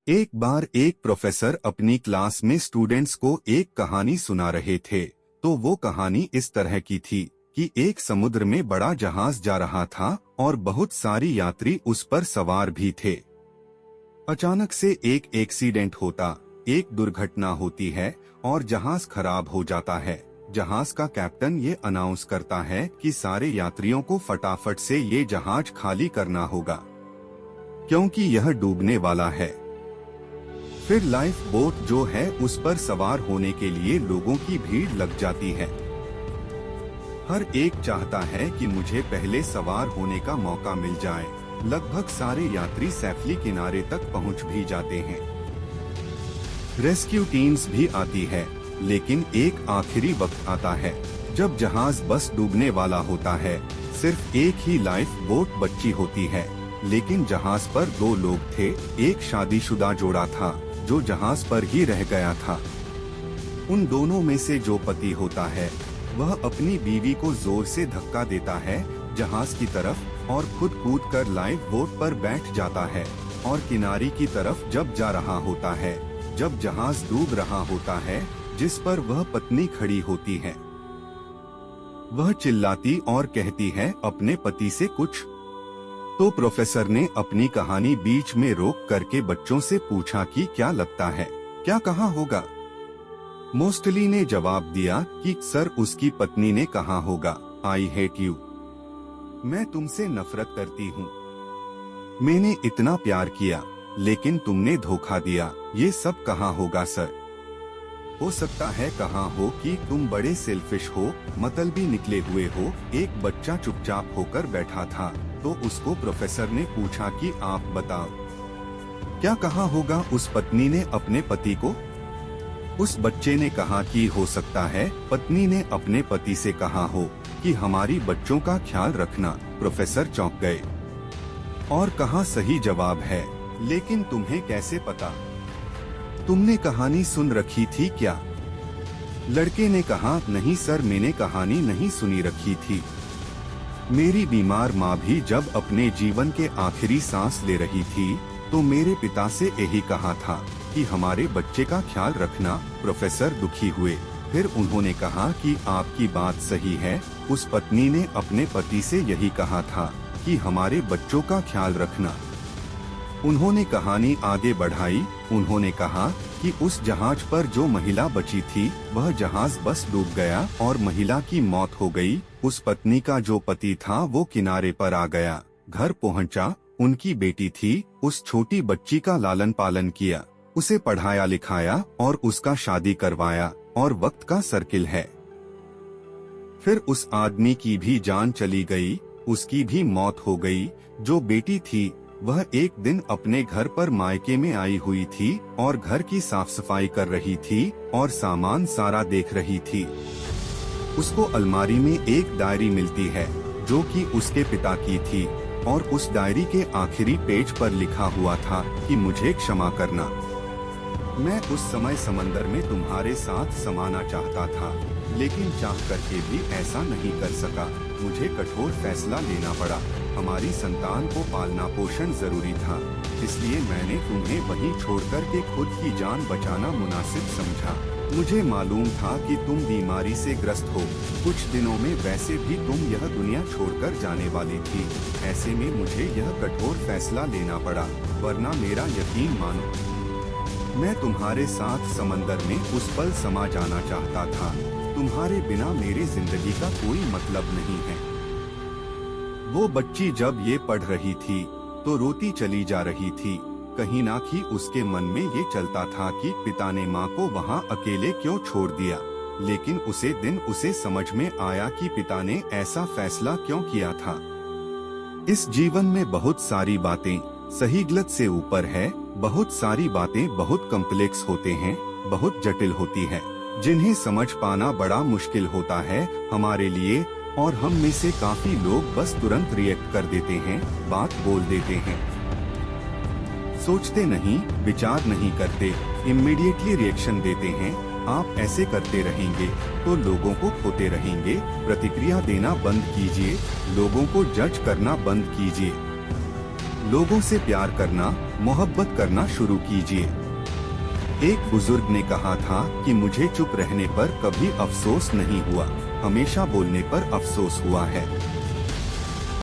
एक बार एक प्रोफेसर अपनी क्लास में स्टूडेंट्स को एक कहानी सुना रहे थे। तो वो कहानी इस तरह की थी कि एक समुद्र में बड़ा जहाज जा रहा था और बहुत सारी यात्री उस पर सवार भी थे। अचानक से एक एक्सीडेंट होता, एक दुर्घटना होती है और जहाज खराब हो जाता है। जहाज का कैप्टन ये अनाउंस करता है कि सारे यात्रियों को फटाफट से ये जहाज खाली करना होगा क्योंकि यह डूबने वाला है। फिर लाइफ बोट जो है उस पर सवार होने के लिए लोगों की भीड़ लग जाती है। हर एक चाहता है कि मुझे पहले सवार होने का मौका मिल जाए। लगभग सारे यात्री सेफली किनारे तक पहुंच भी जाते हैं। रेस्क्यू टीम्स भी आती है, लेकिन एक आखिरी वक्त आता है जब जहाज बस डूबने वाला होता है। सिर्फ एक ही लाइफ बोट बची होती है, लेकिन जहाज पर दो लोग थे। एक शादीशुदा जोड़ा था जो जहाज पर ही रह गया था। उन दोनों में से जो पति होता है वह अपनी बीवी को जोर से धक्का देता है जहाज की तरफ और खुद कूदकर लाइफ बोट पर बैठ जाता है और किनारे की तरफ जब जा रहा होता है, जब जहाज डूब रहा होता है जिस पर वह पत्नी खड़ी होती है, वह चिल्लाती और कहती है अपने पति से कुछ। तो प्रोफेसर ने अपनी कहानी बीच में रोक करके बच्चों से पूछा कि क्या लगता है, क्या कहा होगा। मोस्टली ने जवाब दिया कि सर उसकी पत्नी ने कहा होगा आई हेट यू, मैं तुमसे नफरत करती हूँ। मैंने इतना प्यार किया लेकिन तुमने धोखा दिया, ये सब कहा होगा सर। हो सकता है कहा हो कि तुम बड़े सेल्फिश हो, मतलबी निकले हुए हो। एक बच्चा चुपचाप होकर बैठा था तो उसको प्रोफेसर ने पूछा कि आप बताओ क्या कहा होगा उस पत्नी ने अपने पति को। उस बच्चे ने कहा कि हो सकता है पत्नी ने अपने पति से कहा हो कि हमारी बच्चों का ख्याल रखना। प्रोफेसर चौंक गए और कहा सही जवाब है, लेकिन तुम्हें कैसे पता, तुमने कहानी सुन रखी थी क्या। लड़के ने कहा नहीं सर, मैंने कहानी नहीं सुनी रखी थी। मेरी बीमार माँ भी जब अपने जीवन के आखिरी सांस ले रही थी तो मेरे पिता से यही कहा था कि हमारे बच्चे का ख्याल रखना। प्रोफेसर दुखी हुए। फिर उन्होंने कहा कि आपकी बात सही है, उस पत्नी ने अपने पति से यही कहा था कि हमारे बच्चों का ख्याल रखना। उन्होंने कहानी आगे बढ़ाई। उन्होंने कहा कि उस जहाज पर जो महिला बची थी वह जहाज बस डूब गया और महिला की मौत हो गई। उस पत्नी का जो पति था वो किनारे पर आ गया, घर पहुंचा, उनकी बेटी थी, उस छोटी बच्ची का लालन पालन किया, उसे पढ़ाया लिखाया और उसका शादी करवाया। और वक्त का सर्किल है। फिर उस आदमी की भी जान चली गई, उसकी भी मौत हो गई। जो बेटी थी वह एक दिन अपने घर पर मायके में आई हुई थी और घर की साफ सफाई कर रही थी और सामान सारा देख रही थी। उसको अलमारी में एक डायरी मिलती है जो कि उसके पिता की थी और उस डायरी के आखिरी पेज पर लिखा हुआ था कि मुझे क्षमा करना, मैं उस समय समंदर में तुम्हारे साथ समाना चाहता था, लेकिन चाह करके भी ऐसा नहीं कर सका। मुझे कठोर फैसला लेना पड़ा। हमारी संतान को पालना पोषण जरूरी था, इसलिए मैंने तुम्हें वहीं छोड़कर के खुद की जान बचाना मुनासिब समझा। मुझे मालूम था कि तुम बीमारी से ग्रस्त हो, कुछ दिनों में वैसे भी तुम यह दुनिया छोड़कर जाने वाली थी। ऐसे में मुझे यह कठोर फैसला लेना पड़ा, वरना मेरा यकीन मानो मैं तुम्हारे साथ समंदर में उस पल समा जाना चाहता था। तुम्हारे बिना मेरी जिंदगी का कोई मतलब नहीं है। वो बच्ची जब ये पढ़ रही थी तो रोती चली जा रही थी। कहीं ना कहीं उसके मन में ये चलता था कि पिता ने माँ को वहाँ अकेले क्यों छोड़ दिया, लेकिन उसे दिन उसे समझ में आया कि पिता ने ऐसा फैसला क्यों किया था। इस जीवन में बहुत सारी बातें सही गलत से ऊपर है। बहुत सारी बातें बहुत कॉम्प्लेक्स होते हैं, बहुत जटिल होती है, जिन्हें समझ पाना बड़ा मुश्किल होता है हमारे लिए। और हम में से काफी लोग बस तुरंत रिएक्ट कर देते हैं, बात बोल देते हैं, सोचते नहीं, विचार नहीं करते, इमीडिएटली रिएक्शन देते हैं। आप ऐसे करते रहेंगे तो लोगों को खोते रहेंगे। प्रतिक्रिया देना बंद कीजिए, लोगों को जज करना बंद कीजिए। लोगों से प्यार करना, मोहब्बत करना शुरू कीजिए। एक बुजुर्ग ने कहा था कि मुझे चुप रहने पर कभी अफसोस नहीं हुआ, हमेशा बोलने पर अफसोस हुआ है।